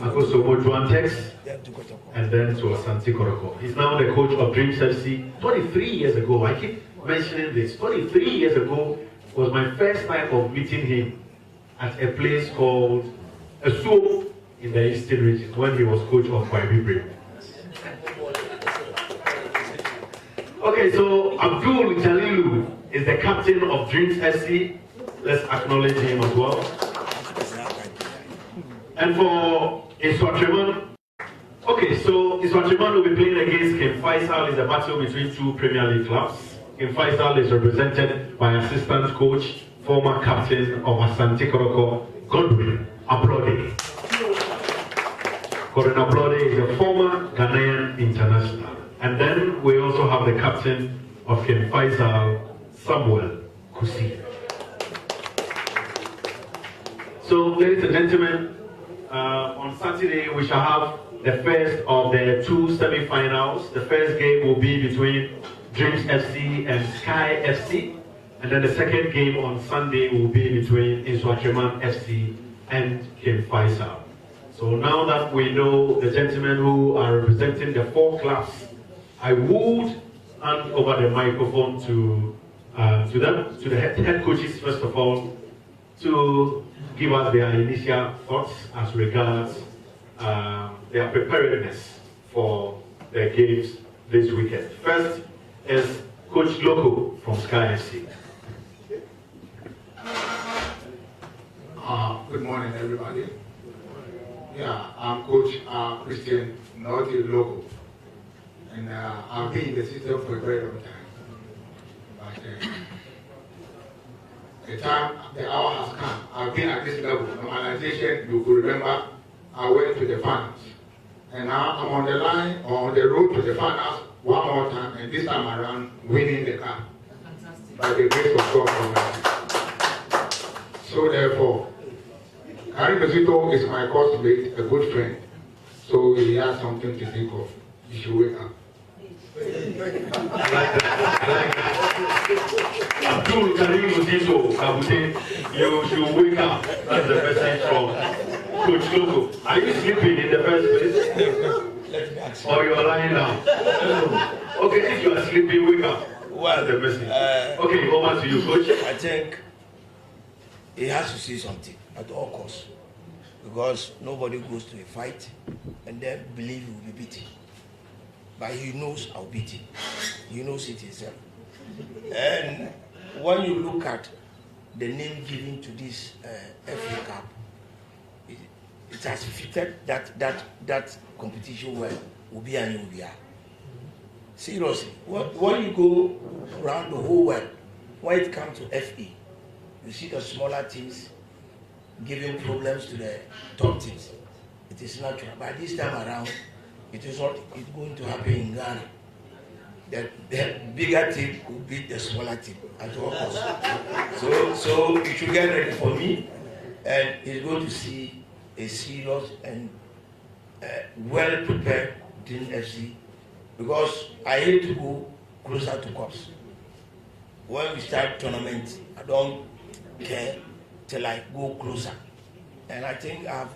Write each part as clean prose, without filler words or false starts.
also Mojuantex, and then to Asante Koroko. He's now the coach of Dreams FC. 23 years ago, I keep mentioning this, 23 years ago was my first time of meeting him at a place called Esuo in the Eastern region when he was coach of Kwaibi. Okay, so Abdul Jalilu is the captain of Dreams FC. Let's acknowledge him as well. And for Iswatriman, okay, so Iswatriman will be playing against Kim Faisal. It's a battle between two Premier League clubs. Kim Faisal is represented by assistant coach, former captain of Asante Koroko, Godwin Ablordey. Godwin Ablordey is a former Ghanaian international. And then we also have the captain of Kim Faisal, Samuel Kusi. So, ladies and gentlemen, on Saturday we shall have the first of the two semi-finals. The first game will be between Dreams FC and Sky FC, and then the second game on Sunday will be between Iswatriman FC and Kim Faisal. So now that we know the gentlemen who are representing the four clubs, I would hand over the microphone to them, to the head coaches first of all, to give us their initial thoughts as regards their preparedness for their games this weekend. First is Coach Lokko from Sky FC. Good morning, everybody. Yeah, I'm Coach Christian Naughty Lokko, and I've been in the system for a very long time. But the hour has come. I've been at this level. Normalization, you could remember, I went to the finals. And now I'm on the line, or on the road to the finals one more time, and this time around, winning the cup. By the grace of God Almighty. So therefore, Karim Zito is my coursemate, a good friend. So he has something to think of. You should wake up. I like that. Abdul Karim Zito, I would say you should wake up. That's the message from Coach Lokko. Are you sleeping in the first place? Or you are lying down? Okay, if you are sleeping, wake up. What's the message? Okay, over to you, Coach. I think he has to say something at all costs, because nobody goes to a fight and then believe he will be beaten. But he knows I'll beat him. He knows it himself. And when you look at the name given to this FA Cup, it has fitted that competition well. Ubi and Ubia. Seriously, when you go around the whole world, when it comes to FA, you see the smaller teams giving problems to the top teams. It is natural. But this time around, it is not going to happen in Ghana. The bigger team will beat the smaller team at all costs. So you should get ready for me, and he's going to see a serious and well-prepared Dream FC, because I hate to go closer to cups. When we start tournament, I don't care till I go closer. And I think I have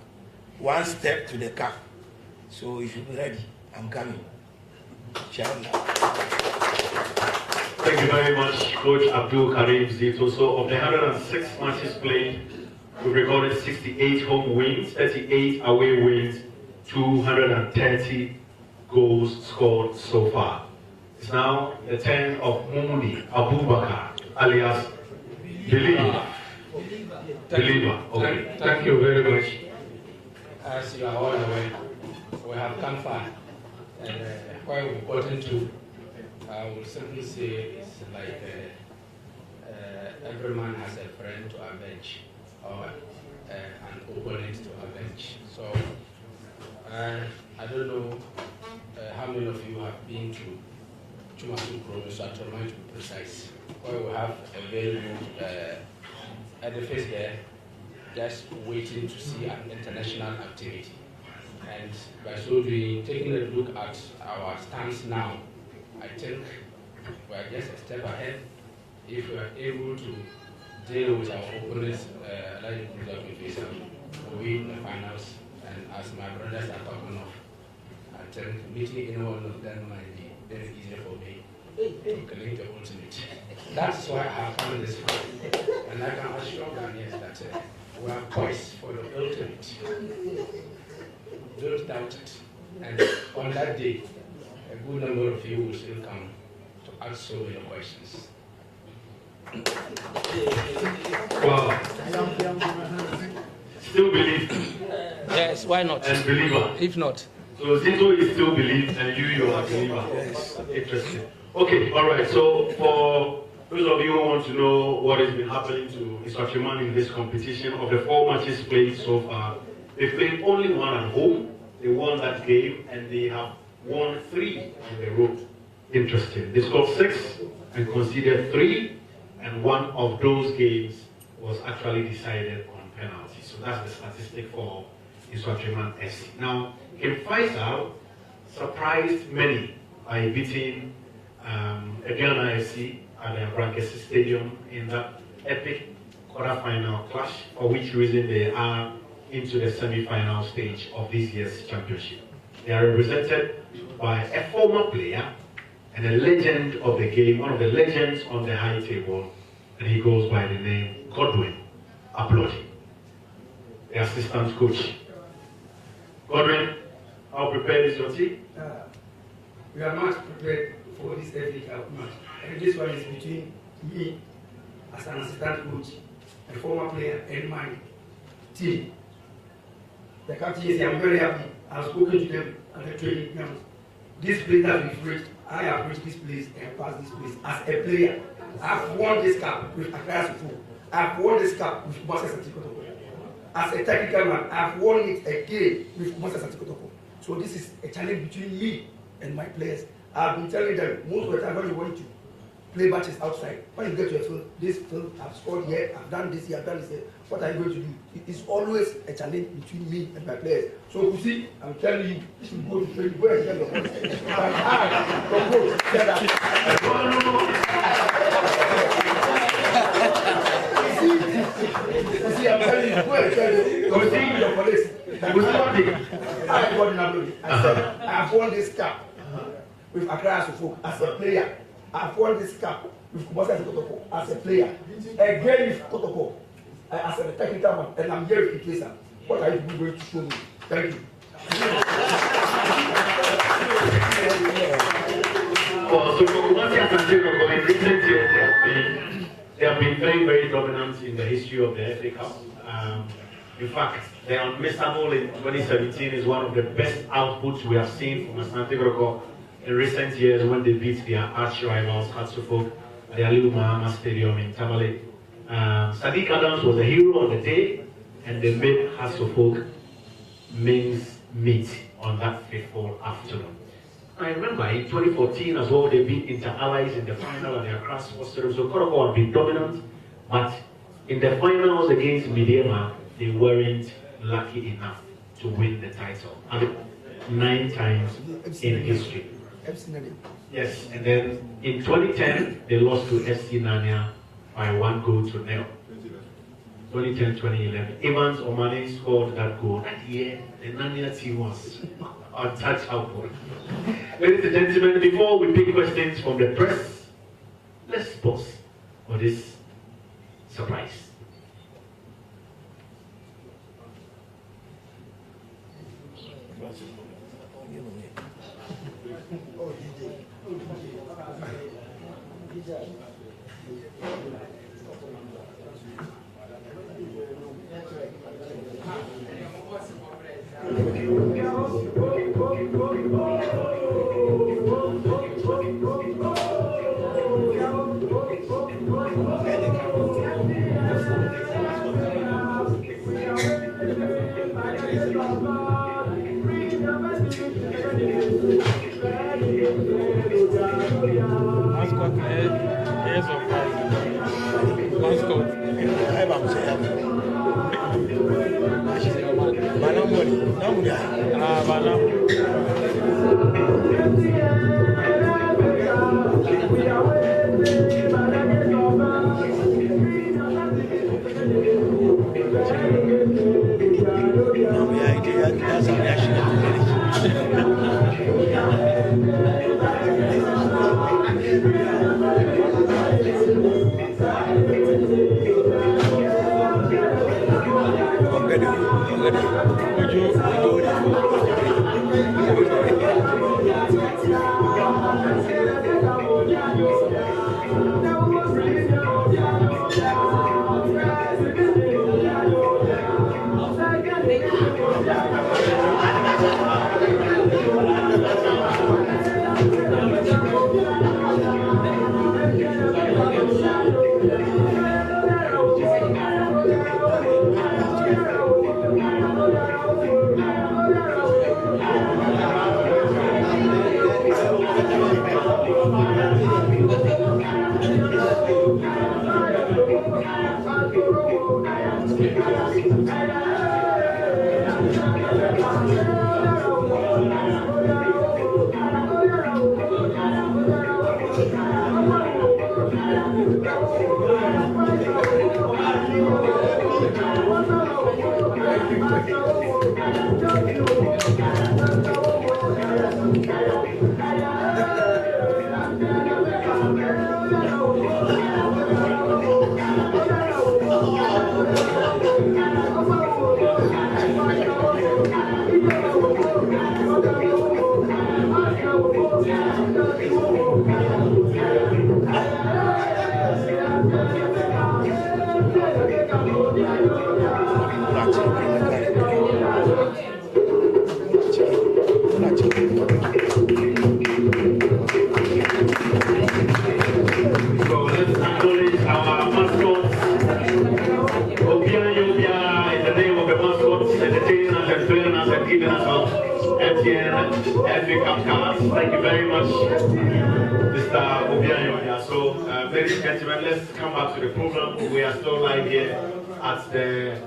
one step to the cup. So you should be ready. I'm coming. Inshallah. Thank you very much, Coach Abdul Karim Zito. So of the 106 matches played, we recorded 68 home wins, 38 away wins, 230 goals scored so far. It's now the turn of Mumini Abubakar, alias Believer. Okay. Thank you very much. As you are all aware, we have come far, and quite important too. I will simply say it's like every man has a friend to avenge, or an opponent to avenge. So I don't know how many of you have been to Chumasu Province, I try to be precise, where we have a very good edifice there, just waiting to see an international activity. And by so doing, taking a look at our stance now, I think we are just a step ahead if we are able to deal with our opponents, like we win the finals And as my brothers are talking of, I think meeting any one of them might be very easy for me to collect the ultimate. That's why I have come this far. And I can assure Ghanaians that we are poised for the ultimate. Don't doubt it. And on that day, a good number of you will still come to ask so many questions. Wow. Still believe. Yes, why not? And believer. If not. So Zito is still believe and you are a believer. Yes. Interesting. Okay, all right. So for those of you who want to know what has been happening to Iswatriman in this competition, of the 4 matches played so far, they played only 1 at home. They won that game and they have won 3 on the road. Interesting. They scored 6 and conceded 3, and 1 of those games was actually decided on penalty. So that's the statistic for Iswatriman SC. Now, Kim Faisal surprised many by beating Ghana SC at the Brankesi Stadium in that epic quarter-final clash, for which reason they are into the semi-final stage of this year's championship. They are represented by a former player and a legend of the game, one of the legends on the high table, and he goes by the name Godwin Ablordey, the assistant coach. Godwin, how prepared is your team? We are much prepared for this FA Cup match. And this one is between me as an assistant coach, a former player, and my team. The captain is, I'm very happy. I've spoken to them at the training ground. This place that we've reached, I have reached this place and passed this place as a player. I've won this cup with Accra Sufu. I've won this cup with Moses Antikotoko. As a technical man, I've won it again with Moses Antikotoko. So this is a challenge between me and my players. I've been telling them most of the time when you want to play matches outside, when you get to a field, this field, I've scored here, I've done this here, I've done this here. What are you going to do? It is always a challenge between me and my players. So you see, I'm telling you, you should go to train, go and tell your boys. You see, I'm telling you, go and tell your police. I said, I've won this cup with Accra Sufu as a player. I've won this cup with Kumasi Kotoko as a player. Again with Kotoko as a technical man, and I'm here with Itlesa. What are you going to show me? Thank you. So for Kumasi and Kotoko, in recent years, they have been very, very dominant in the history of the FA Cup. In fact, the unmissable in 2017 is one of the best outputs we have seen from Asante Kotoko in recent years when they beat their arch rivals, Katsufo, at the Aliu Mahama Stadium in Tamale. Sadiq Adams was a hero on the day, and they made Katsufo mince meat on that fateful afternoon. I remember in 2014 as well, they beat Inter Allies in the final at the Accra Sports Stadium. So Kotoko had been dominant, but in the finals against Midiema, they weren't lucky enough to win the title. And 9 times in history. Yes, and then in 2010, they lost to FC Nanya by 1-0. 2010-2011. Evans Omane scored that goal. That year, the Nanya team was untouchable. Ladies and gentlemen, before we pick questions from the press, let's pause for this surprise. MTN FA Cup cards. Thank you very much, Mr. Obianyonya. So, ladies and gentlemen, let's come back to the program. We are still live here at the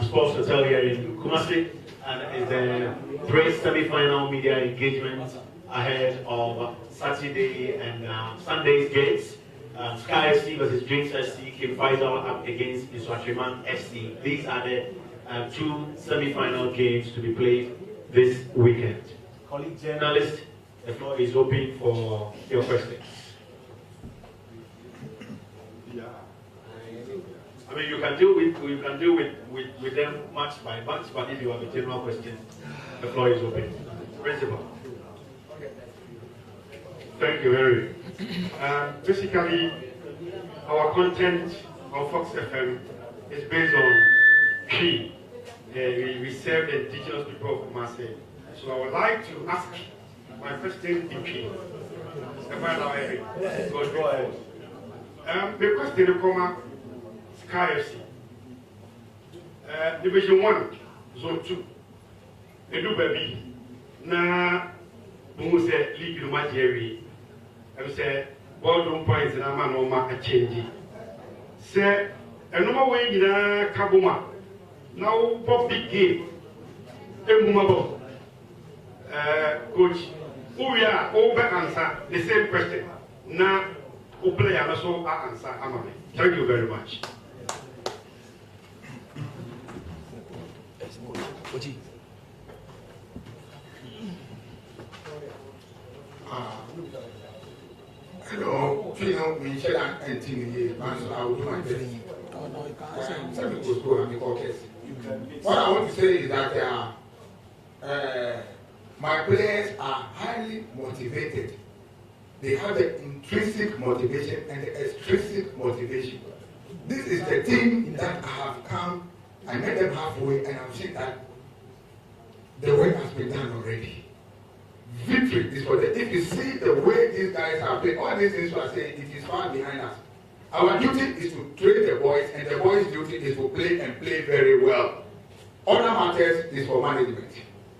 Sports Hotel here in Kumasi, and it's the great semi-final media engagement ahead of Saturday and Sunday's games. Sky FC versus Drinks FC, Kim Faisal up against Iswatriman FC. These are the two semi-final games to be played this weekend. Colleague journalists, the floor is open for your questions. Yeah. I mean, you can deal with them match by match, but if you have a general question, the floor is open. Principal. Thank you, Harry. Basically, our content on Fox FM is based on Cree. We serve the indigenous people of Marseille. So I would like to ask my question in Cree. Go ahead. The question is from Sky FC. Division 1, Zone 2. Edu baby. Na Bumuse League no Majeri. I say ballroom points in a man or a change. Say, a normal way in a Kabuma. Now, pop big game. Emumabo. Coach, we are over answer the same question. Now, who play also answer. Thank you very much. Hello, we shall continue. I will do my best. What I want to say is that my players are highly motivated. They have the intrinsic motivation and the extrinsic motivation. This is the team that I have come. I met them halfway, and I've seen that the work has been done already. Victory is for them. If you see the way these guys are playing, all these things we are saying, it is far behind us. Our duty is to train the boys, and the boys' duty is to play and play very well. Other matters is for management.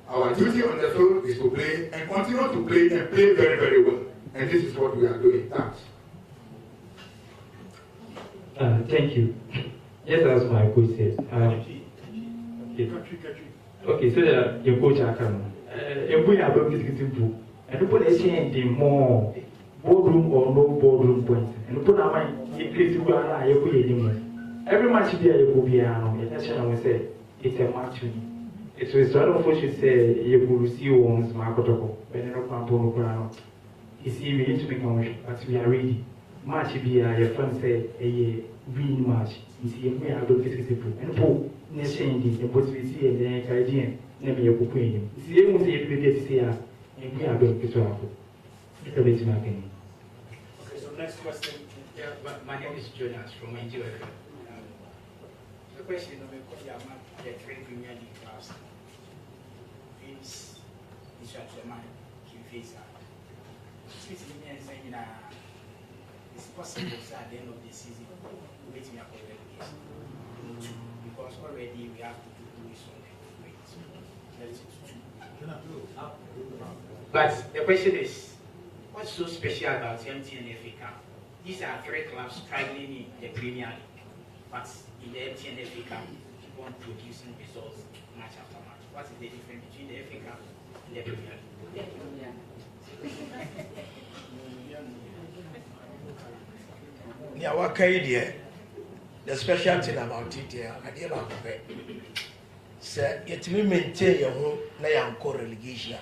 Our duty on the field is to play and continue to play and play very, very well. And this is what we are doing. Thanks. Thank you. Yes, that's my coach said. Okay, so your coach are coming. If we are going to get simple, and you put a change in more boardroom or no boardroom point, and you put a mind in case you are every match here you will be on. That's say it's a match. It's a sort of what you say you will see once Marco, but you know, you see, we need to make a motion, but we are ready. Match be your friend say a win match. You see, we are going to get simple and pull. Next change the what we see and then Canadian. Never your opinion. See, you won't say it will get here, and we are going to travel. It's a bit of okay, so next question. Yeah, my name is Jonas from NGO. The question of the 3 Premier League class is issue to my face. It's saying it's possible at the end of the season to wait me up for relegation. Because already we have to do this on the wait. But the question is, what's so special about MTN FA Cup? These are 3 clubs struggling in the Premier League, but in the MTN FA Cup, keep on producing results match after match. What is the difference between the FA Cup and the Premier League? Yeah, what kind the special thing about it here, I did about it. Sir, yet me maintain your home, na yanko relegation.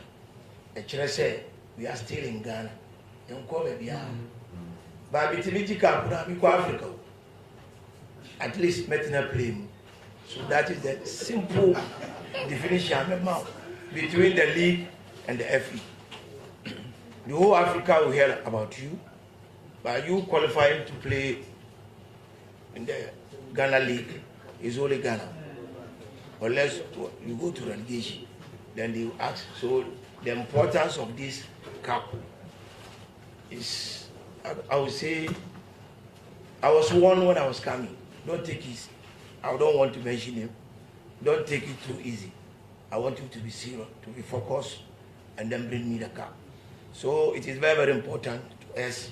I say we are still in Ghana. Yanko maybe but Bitimiti Cup, Africa. At least Metina play. So that is the simple definition between the league and the FE. The whole Africa will hear about you, but you qualifying to play in the Ghana League is only Ghana. Unless you go to relegation, then they will ask. So the importance of this cup is, I would say, I was warned when I was coming. Don't take it. I don't want to mention him. Don't take it too easy. I want you to be serious, to be focused, and then bring me the cup. So it is very, very important to us.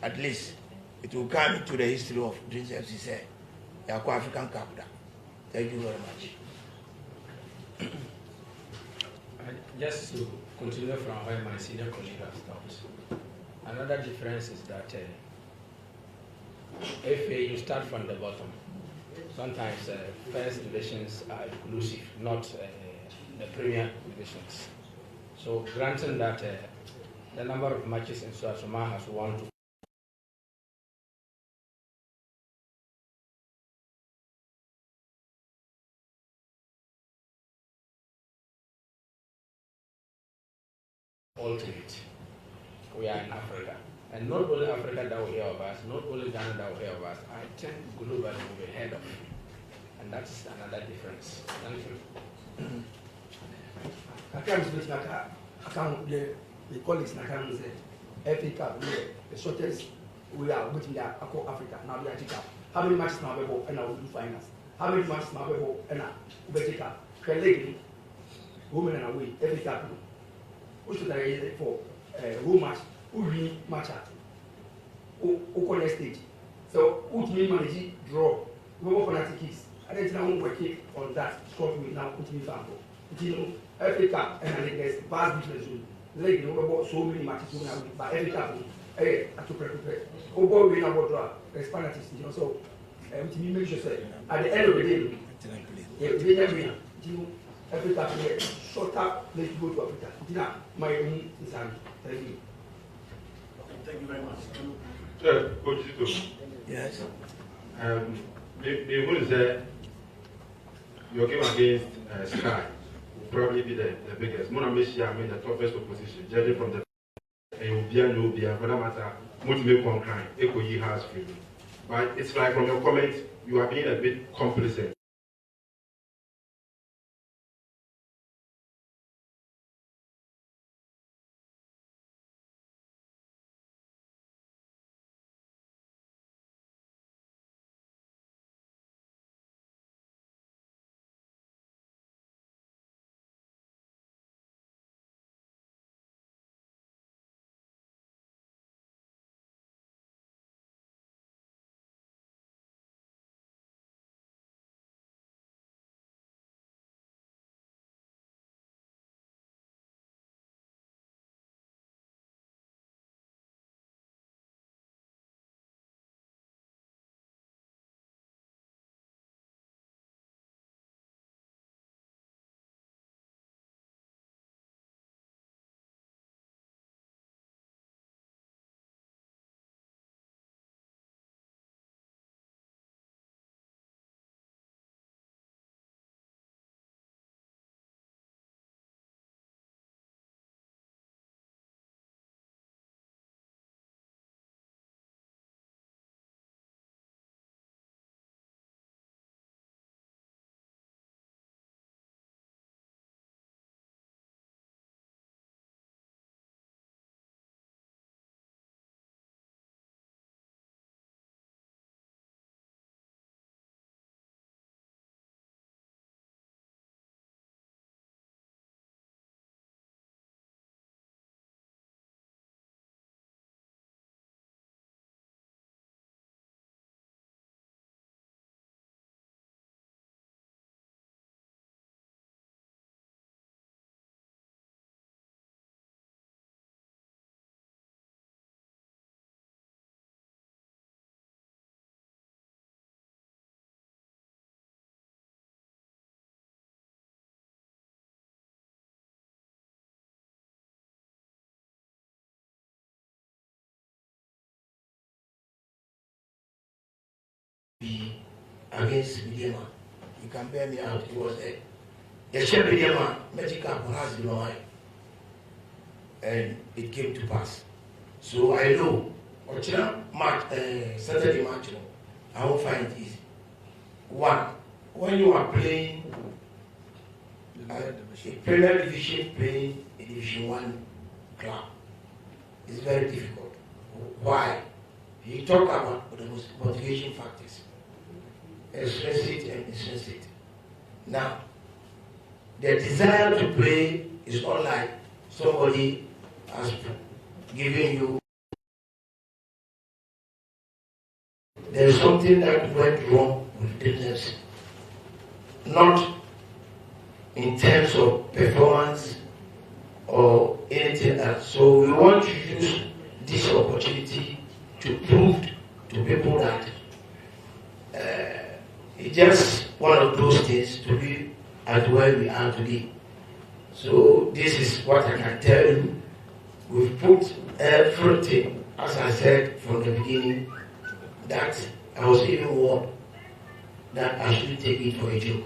At least it will come into the history of Dreams FC. The African Cup. Thank you very much. Just to continue from where my senior colleague has stopped. Another difference is that FA, you start from the bottom. Sometimes first divisions are inclusive, not the premier divisions. So granting that the number of matches in Suasuma has 1 to ultimate. We are in Africa. And not only Africa that will hear of us, not only Ghana that will hear of us, I think globally will be heard of. And that's another difference. Thank you. I can't speak like I can't the colleagues in Karim say FA Cup, the shortest we are waiting there across Africa, now we are Cup. How many matches now we have and now we do finals? How many matches now we have and now we take up? League, women and away, FA Cup. Who should I for home match? Who win match at? Who next stage? So who to manage draw? We go for kicks. I don't know working on that short way now. Put me down. You know, FA Cup and I think there's vast difference. Like you know about so many matches, but FA Cup, I to prepare. Oh boy, we know what draw. There's penalties, you know. So, we make sure at the end of the day, we never win. You know, FA Cup short up. Let's go to Africa. Now, my own is thank you. Thank you very much. Sir, Coach Zito. Yes. The one is that your game against Sky will probably be the biggest. Mona Meshia made the toughest opposition, judging from the for that matter, motivate concurrent, Ekoyi has freedom. But it's like from your comment, you are being a bit complacent. against Midema. You can bear me out. It was a chef Midema, medical has been on, and it came to pass. So I know, Saturday match, I won't find it easy. One, when you are playing a Premier Division, playing a Division 1 club, it's very difficult. Why? He talked about the motivation factors, explicit and implicit. Now, the desire to play is not like somebody has given you. There's something that went wrong with business, not in terms of performance or anything else. So we want to use this opportunity to prove to people that it's just one of those things to be at where we are today. So this is what I can tell you. We've put everything, as I said from the beginning, that I was even warned that I shouldn't take it for a joke.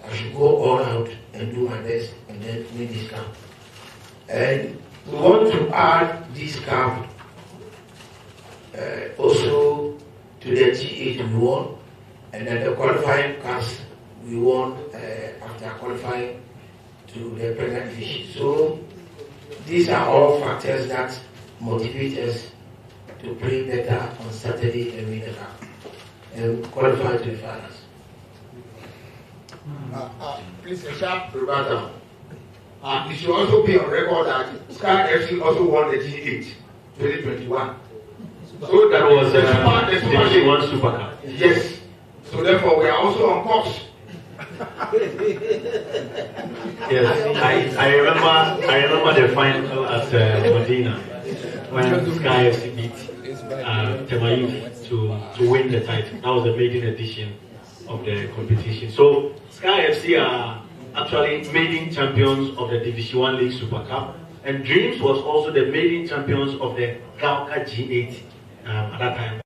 I should go all out and do my best and then win this cup. And we want to add this cup also to the G8 we won, and then the qualifying cups we won after qualifying to the Premier Division. So these are all factors that motivate us to play better on Saturday and win the cup and qualify to the finals. Please, a sharp rebuttal. It should also be on record that Sky FC also won the G8 2021. So That was the Division 1 Super Cup. Yes. So therefore, we are also on course. Yes, I remember the final at Medina when Sky FC beat Temayuf to win the title. That was the maiden edition of the competition. So Sky FC are actually maiden champions of the Division 1 League Super Cup, and Dreams was also the maiden champions of the Gauka G8 at that time.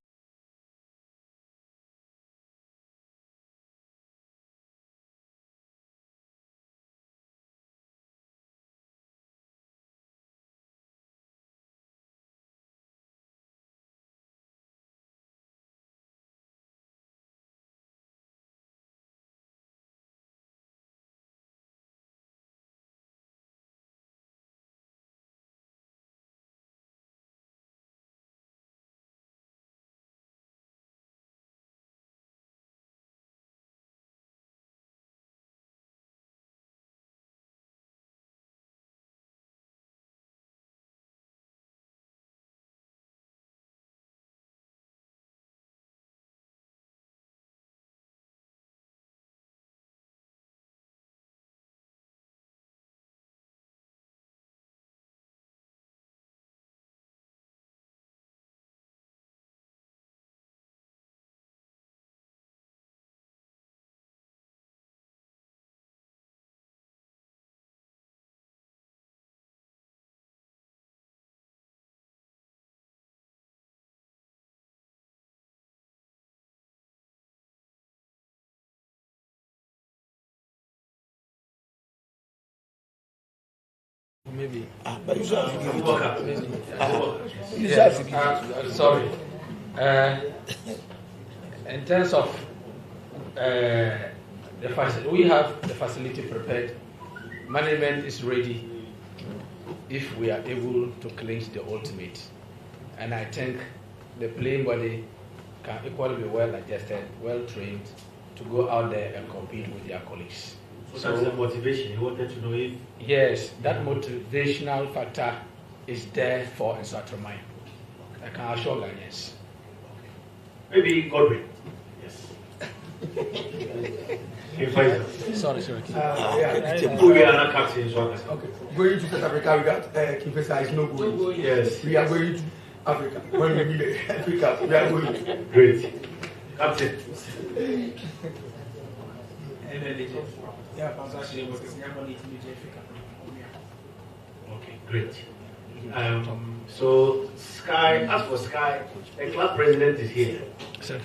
Maybe. But you have to give it. Sorry. In terms of the facility, we have the facility prepared. Management is ready if we are able to clinch the ultimate. And I think the playing body can equally be well adjusted, well trained to go out there and compete with their colleagues. So that's the motivation. You wanted to know if... Yes, that motivational factor is there for Nsatramai. I can assure Ghanaians. Maybe Godwin. Yes. Sorry. We are not captains. Okay. Going to South Africa without Kipesa is no going. Yes. We are going to Africa. When we meet Africa, we are going. Great. Captain. Okay, great. So Sky, as for Sky, the club president is here. Sorry.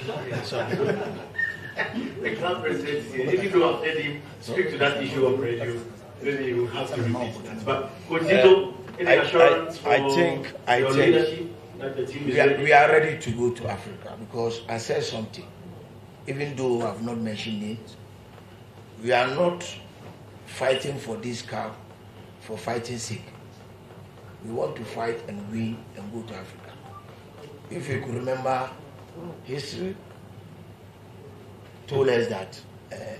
The club president is here. If you don't have any speak to that issue of radio, then you will have to repeat that. But Coach Zito, any assurance for your leadership that the team is ready? We are ready to go to Africa because I said something. Even though I have not mentioned it, we are not fighting for this cup for fighting sake. We want to fight and win and go to Africa. If you could remember, history told us that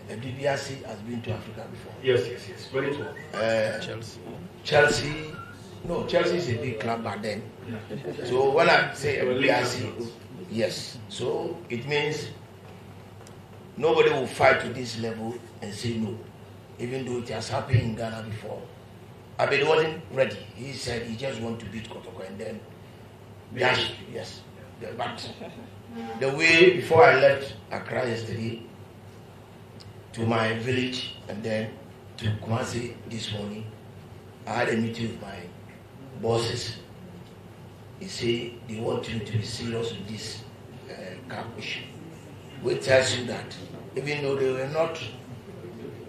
DBRC has been to Africa before. Yes. 2012. Chelsea is a big club back then. So when I say DBRC, yes. So it means nobody will fight to this level and say no, even though it has happened in Ghana before. Abed wasn't ready. He said he just want to beat Kotoko and then dash. Yes. But the way before I left Accra yesterday to my village and then to Kumasi this morning, I had a meeting with my bosses. They say they want you to be serious with this camp issue. Which tells you that even though they were not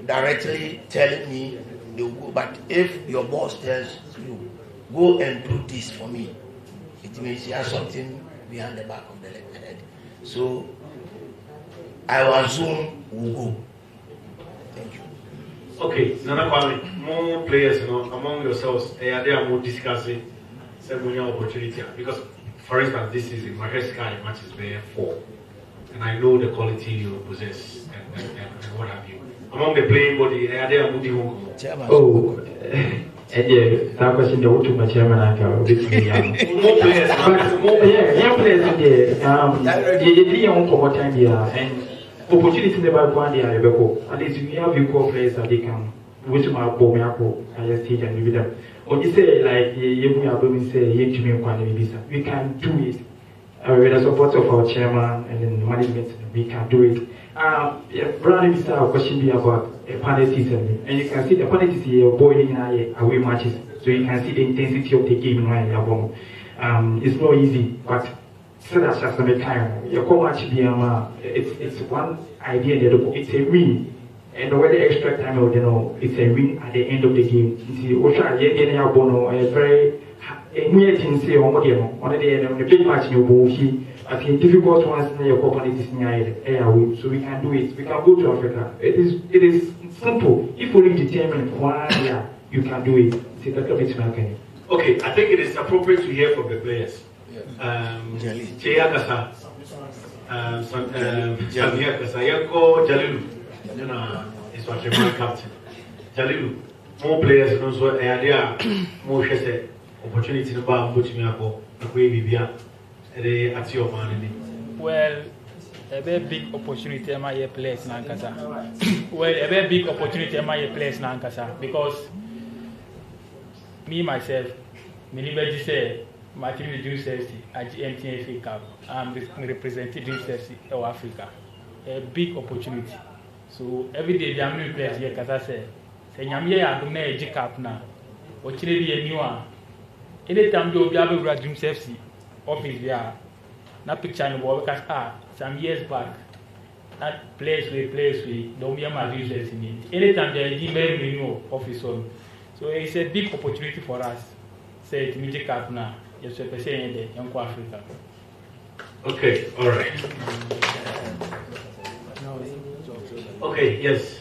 directly telling me they will go, but if your boss tells you, go and do this for me, it means he has something behind the back of the head. So I will assume we'll go. Thank you. Okay, Nana Kwame, more players, among yourselves, they are more discussing ceremonial opportunity because, for instance, this season, my first Sky match is where 4. And I know the quality you possess and what have you. Among the playing body, are there Moody Hong? Oh, that question the to my chairman and more players, young players in there. The young come time here and opportunity never go there. At least we have equal players that they can which my Bomiako, higher stage and with them. When you say like you have been say we can do it. With the support of our chairman and then management, we can do it. Brandon is a question about a panel season, and you can see the panel is boiling away matches, so you can see the intensity of the game. It's not easy, but so that's just a time. Your match it's one idea that it's a win, and the way the extra time it's a win at the end of the game. A very the big match I think difficult ones in your company is so we can do it. We can go to Africa. It is simple. If we determine 1 year, you can do it. Okay, I think it is appropriate to hear from the players. Cheya Kasa, Jamia Kasa, Yanko Jalilu, is what your captain. Jalilu, more players and also there more opportunity to buy put me up at your man. Well, a very big opportunity in my place in Ankasa. Well, a very big opportunity in my place in Ankasa because me myself, Minibeji say, my team is doing safety at the MTN Cup. I'm representing Dream Safety of Africa. A big opportunity. So every day, the American players here, Kasa say, Nyamia do a G Cup now. What should be a new one? Anytime you be able to Dream Safety office there, na picture in the wall because some years back, that place we don't be my users in it. Anytime there is email renewal office on. So it's a big opportunity for us. Say it music Cup now. Yes, we're saying the young Africa. Okay, all right. Okay, yes.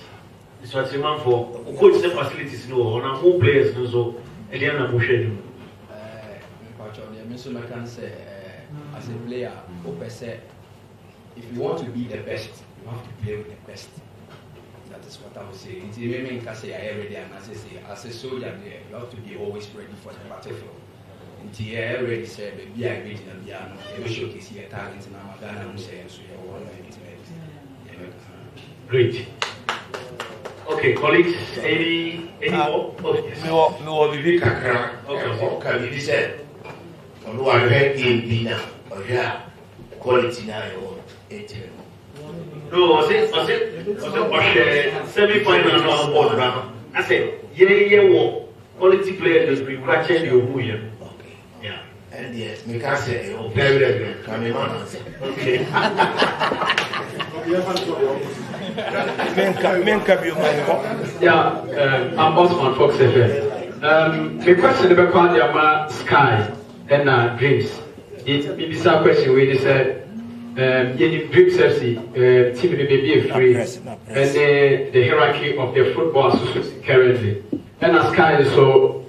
It's what you want for coach the facilities no on more players no so and then I'm schedule. So I can say as a player, if you want to be the best, you have to play with the best. That is what I would say. It's even can say I already and as a soldier there, you have to be always ready for the battlefield. I already said be a great and be showcase your talent in Ghana and say so you want Great. Okay, colleagues, any more? No, we can be said. No, I read in now, or yeah, quality now. No, was it semi-final on board, rather? I said, yeah, quality players will be scratching your who. Yeah. And yes, me can say, Very. can be man answer. Okay. Yeah, I'm Osman Fox FM. The question about the Sky and Dreams. It's a question where they said, Dreams FC, team may be free, and the hierarchy of the football association currently. And as Sky, so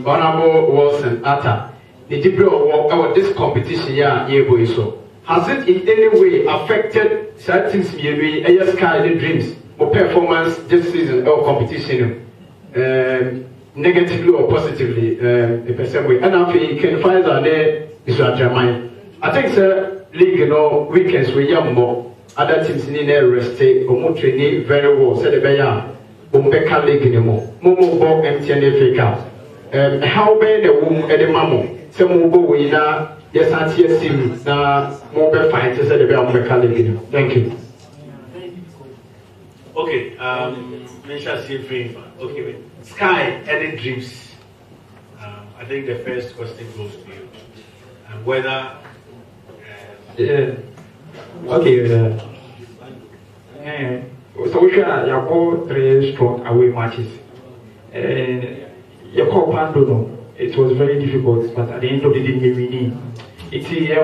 Honorable Wilson Atta, the debut of this competition, so has it in any way affected certain Sky the Dreams or performance this season or competition? Negatively or positively, the same way. And after you can find out there is what I think, sir, league, weekends we young more. Other teams need to rest, or more training very well. Said the Bayer, Umbeka League anymore. Momo Bob MTN FA Cup. How bad the womb at the Mammo? Some Mobo winner, yes, I see a sim, now more fight, said the Bayer Umbeka League. Thank you. Okay, okay, Sky and Dreams. I think the first question goes to you. And whether okay, so we shall have 3 strong away matches. Your call Pandono, it was very difficult, but at the end of the day, we need. It's the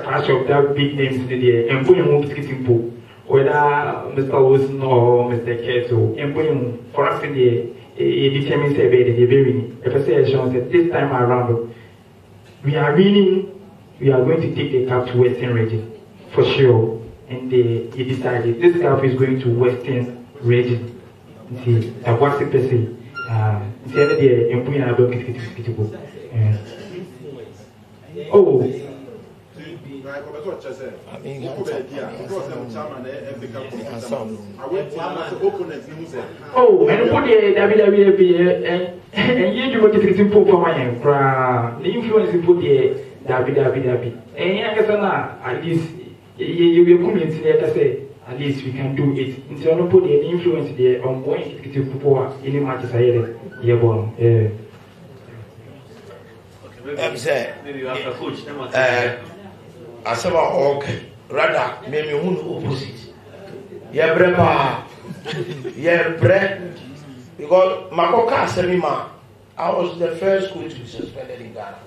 clash of that big names in the day, and Boyum getting pool, whether Mr. Wilson or Mr. Keto, and Boyum for us in the determined survey, the very if I say that this time around we are winning, we are going to take the cup to Western region for sure. And they decided this cup is going to Western region. See, that was the person. The other day, and we are going to get oh. Oh, and put the WWE and you do get it for my the influence you put the WWE. And I guess at least you will come in to say, at least we can do it. Instead of put the influence there on going to get for any matches I had. maybe you have a coach. Asaba okay, rather maybe who opposite. Yeah, brepa. Yeah, bread. Because Makoka Semima, I was the first coach to be suspended in Ghana.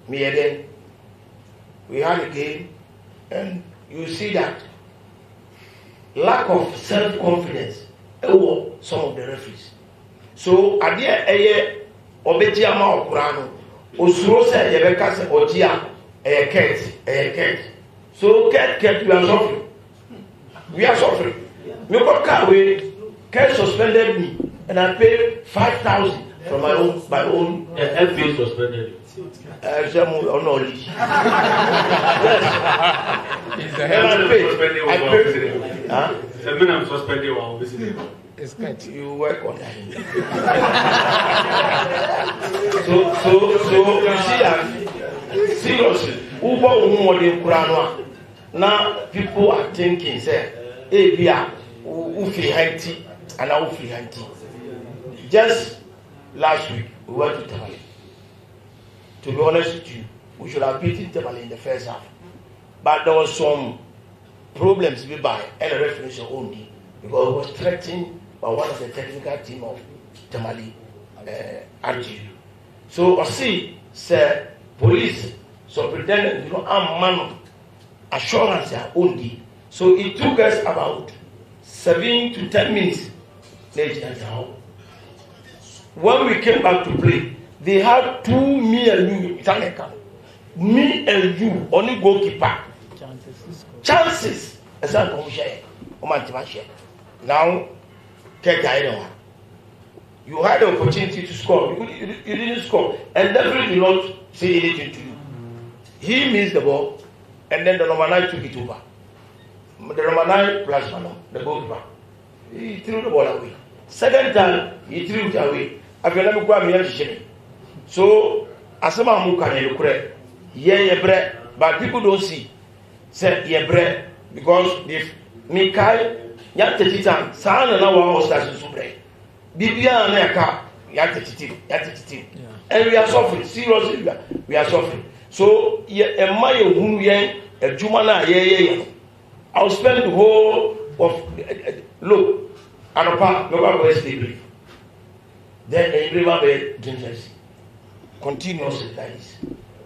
Me and then we had a game, and you see that lack of self-confidence over some of the referees. So at the end, Obetiama Okurano, Osrosa Yebeka Ojia. A so cat, we are suffering. We are suffering. Me got away, cat suspended me, and I paid 5,000 from my own. FA suspended you. I'm suspended while visiting. You work on that. So you see that. Seriously, now people are thinking, say, hey, free handy and now free handy. Just last week, we went to Tamale. To be honest with you, we should have beaten Tamale in the first half. But there was some problems by and the referee only because it was threatened by one of the technical team of Tamale, RG. So I see, sir. Police, so pretending I'm man assurance only. So it took us about 7 to 10 minutes. When we came back to play, they had 2 me and you, me and you, only goalkeeper. Chances. Now, you had the opportunity to score. You didn't score, and definitely did not say anything to you. He missed the ball, and then the number 9 took it over. The number 9 plus Manon, the goalkeeper. He threw the ball away. Second time, he threw it away. So, Asama Muka, yeah, but people don't see. Say, yeah, because if Mikai, Yat Titan, San and our house as a super. Bibia Neka, And we are suffering. Seriously, we are suffering. So, I'll spend the whole of look, Anopa, nobody will stay. Then a river bed drinks continuously like this.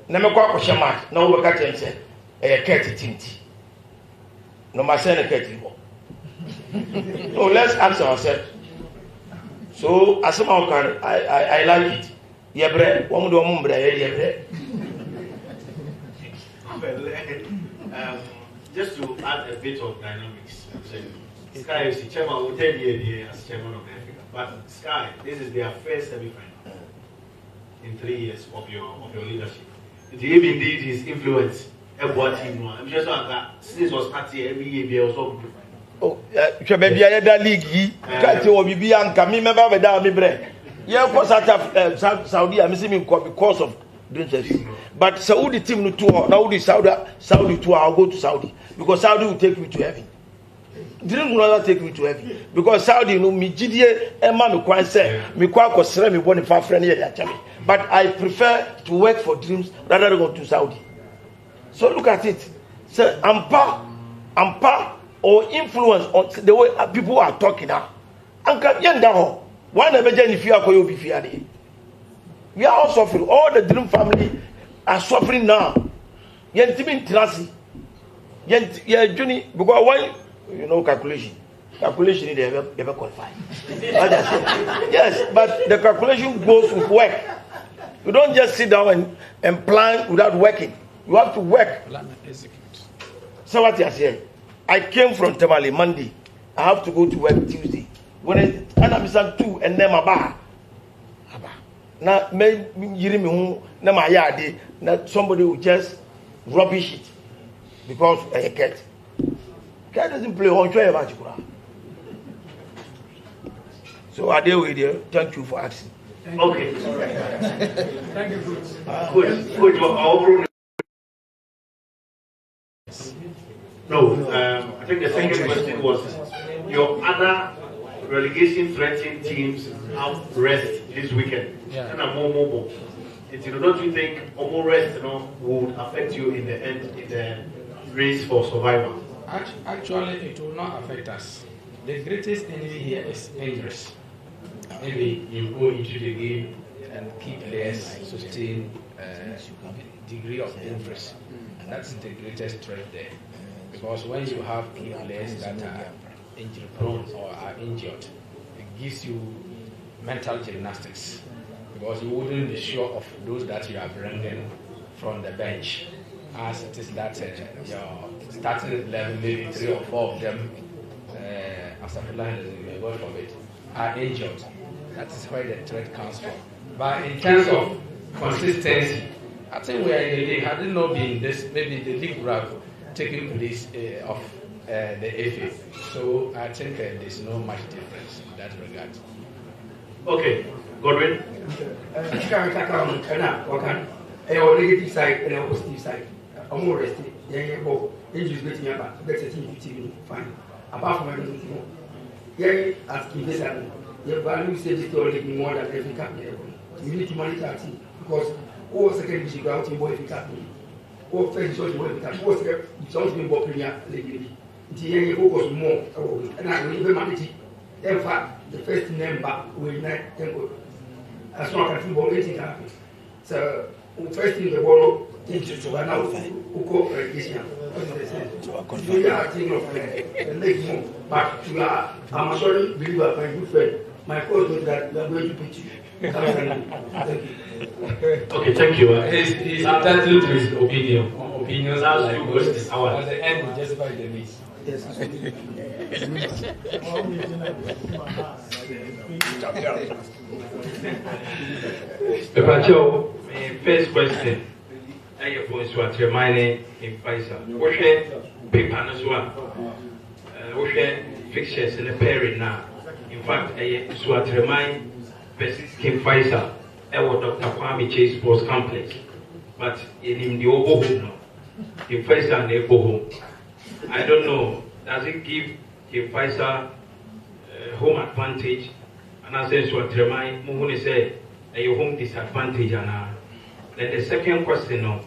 Never quite a shaman, no work at say a cat tinty. No, my son, a cat. No, let's ask ourselves. So, as somehow can I like it. Yeah, bread, one do mumbre, yeah, bread. Just to add a bit of dynamics, Sky is the chairman will 10 years as chairman of Africa. But Sky, this is their first semi-final in 3 years of your leadership. If indeed his influence, what team I'm just like that. Since was starting every year, also. Oh, baby, I had that league. Can't you be anchor? Me member of the bread. Yeah, of course, Saudi, I'm missing because of dangers. But Saudi team no tour now. The Saudi tour, I'll go to Saudi because Saudi will take me to heaven. Didn't rather take me to heaven because Saudi no me GDA Emma me kwan say me kwa kosere me boni fa friend here ya chame. But I prefer to work for dreams rather than go to Saudi. So look at it. So ampa or influence on the way people are talking now. Anka yenda ho. One never jeni fear ko yo be fear dey. We are all suffering. All the dream family are suffering now. Yentimi ntrasi. Juni because why you know calculation is never qualified. Yes, but the calculation goes with work. You don't just sit down and plan without working. You have to work. Plan and execute. So what you saying? I came from Tamale Monday. I have to go to work Tuesday. When I'm 2 and then my bar. Now me na my yard. Now somebody will just rubbish it because I cat. Cat doesn't play on try about you. So I deal with you. Thank you for asking. Okay. Thank you. Good. No, I think the second question was your other relegation threatening teams have rest this weekend. Yeah. And more. Don't you think more rest would affect you in the end in the race for survival? Actually, it will not affect us. The greatest enemy here is injuries. Maybe you go into the game and keep players sustain a degree of interest. That's the greatest threat there. Because when you have key players that are injury prone or are injured, it gives you mental gymnastics. Because you wouldn't be sure of those that you are bringing from the bench. As it is that your starting 11, maybe 3 or 4 of them, after the line, God forbid, are injured. That is where the threat comes from. But in terms of consistency, I think we are in the league. Had it not been this, maybe the league would have taken place of the FA. So I think there's no much difference in that regard. Okay, Godwin. Negative side and positive side. I'm more rested. Injuries get me about better 15 fine. Apart from everything, asking this your value says it already more than every captain. You need to monitor our team because all second division go out in boy captain. All first division boy captain. All second division boy Premier League. The focus more and I will even manage it. In fact, the first number will not tempo. As long as football anything happens. So first thing the ball into to now who go relegation. We are thinking of the league more, but we are. I'm sorry, believer, my good friend. My coach is that we are going to beat you. Thank you. Okay, thank you. He's entitled to his opinion. Opinions are like ghosts. At the end, we justify the means. Yes. Papacho, first question. I have voice what reminding in Pfizer. What's paper as well? What's fixtures in the pairing now? In fact, I swat remind persist Kim Pfizer. I was Dr. Kwame Chase Sports Complex. But in the Obo home, Kim Pfizer and the Obo home. I don't know. Does it give Kim Pfizer home advantage and I say so Tremai Mumini say a home disadvantage and then the second question no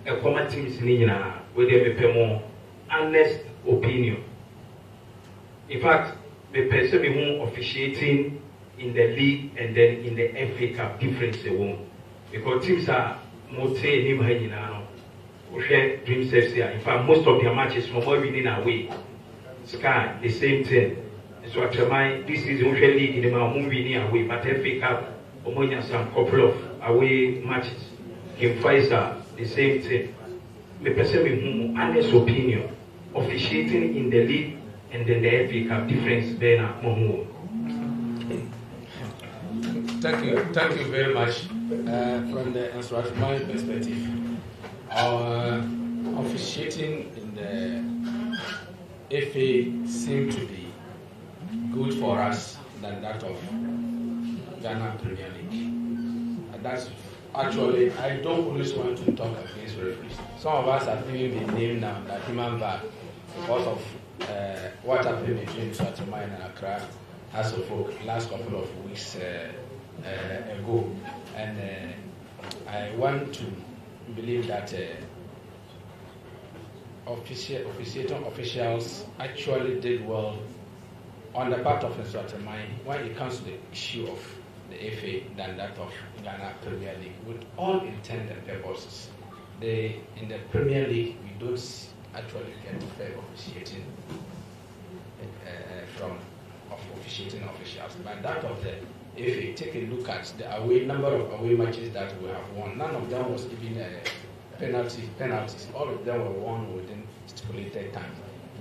a common team is nina where they pay more honest opinion. In fact, the person who officiating in the league and then in the FA Cup difference because teams are more saying Dreams FC. In fact, most of their matches no more winning away. Sky, the same thing. So after this is the league in the winning away, but FA Cup, some couple of away matches. In Pfizer, the same thing. The person who honest opinion, officiating in the league and then the FA Cup difference there now. Thank you very much. From the instructional perspective, our officiating in the FA seemed to be good for us than that of Ghana Premier League. And that's actually, I don't always want to talk against referees. Some of us have even been named now that human VAR because of what happened between Swatimai and Accra as of last couple of weeks ago. And I want to believe that officiating officials actually did well on the part of Swatimai when it comes to the issue of the FA than that of Ghana Premier League, with all intent and purposes. In the Premier League, we don't actually get fair officiating from officiating officials. But that of the FA, take a look at the number of away matches that we have won. None of them was even penalties. All of them were won within stipulated time.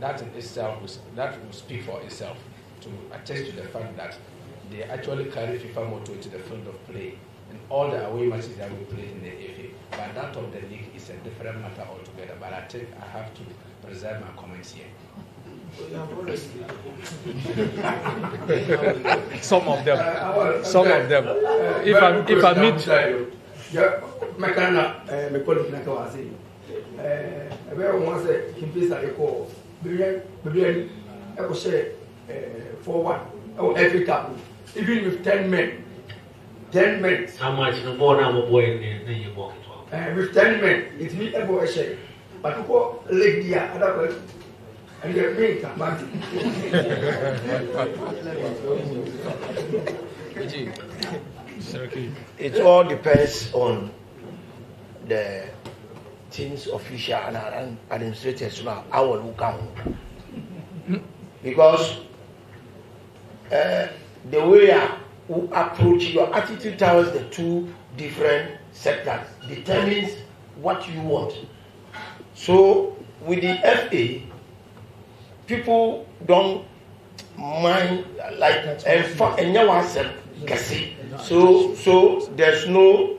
That in itself that will speak for itself to attest to the fact that they actually carry FIFA motto to the field of play in all the away matches that we played in the FA. But that of the league is a different matter altogether. But I think I have to preserve my comments here. Some of them. If I meet. Every couple, even with 10 men. How much no more now boy in you walk it with 10 men, it's me ever say. But who leg the other person and the main command. It all depends on the team's official and administrators now. I will look out because the way you approach your attitude towards the two different sectors determines what you want. So with the FA, people don't mind like so there's no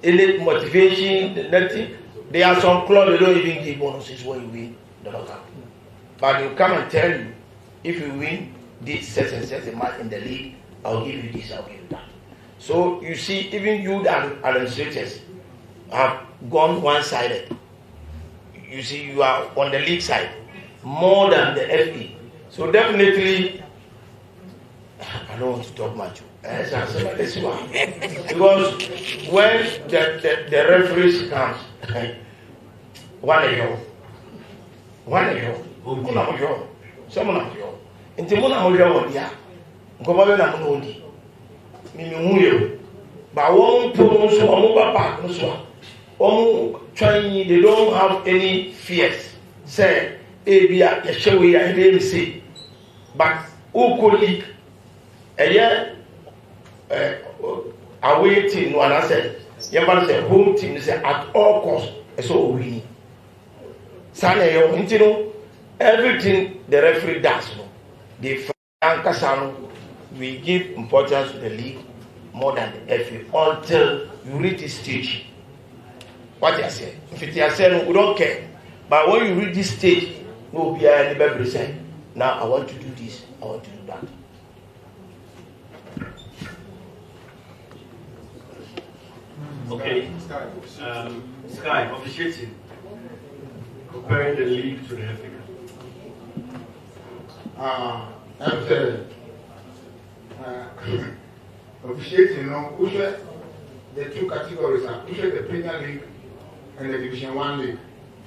innate motivation, nothing. There are some clubs that don't even give bonuses when you win the knockout. But you come and tell you if you win this such and such a match in the league, I'll give you this, I'll give you that. So you see, even you and administrators have gone one-sided. You see, you are on the league side more than the FA. So definitely, I don't want to talk much. Because when the referees comes, one of you, someone of you. Nti mo na mo hwe wo dia nkomo be na mo no di mi hu ye ba won po so o mo papa no so o twan they don't have any fears say e bia ye hwe ya e dey say but o ko league eye away team no ana say ye ba say home team say at all cost so win sana yo nti no everything the referee does no we give importance to the league more than the FA until you reach this stage. What I say? If it is said, we don't care. But when you reach this stage, no be anybody say, now I want to do this, I want to do that. Okay. Sky, officiating. Comparing the league to the FA. As officiating, you know, the two categories are the Premier League and the Division 1 League.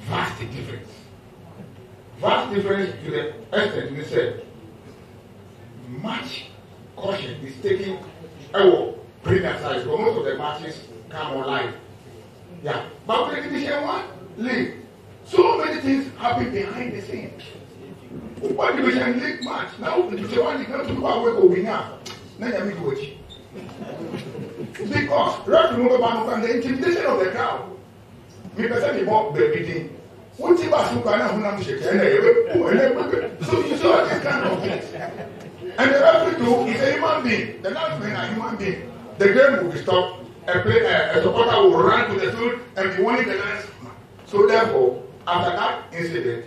Vast difference. Vast difference to the extent we said much caution is taken Premier side, but most of the matches come online. Yeah. But with the Division 1 League, so many things happen behind the scenes. What Division League match? Now Division 1 League, now to go away go win now. Now you need to watch. Because right remember the intimidation of the crowd. Me person be more beating. What if I look at who so you saw this kind of things. And the referee too is a human being. The linesman is a human being. The game will be stopped. A supporter will run to the field and be winning the last. So therefore, after that incident,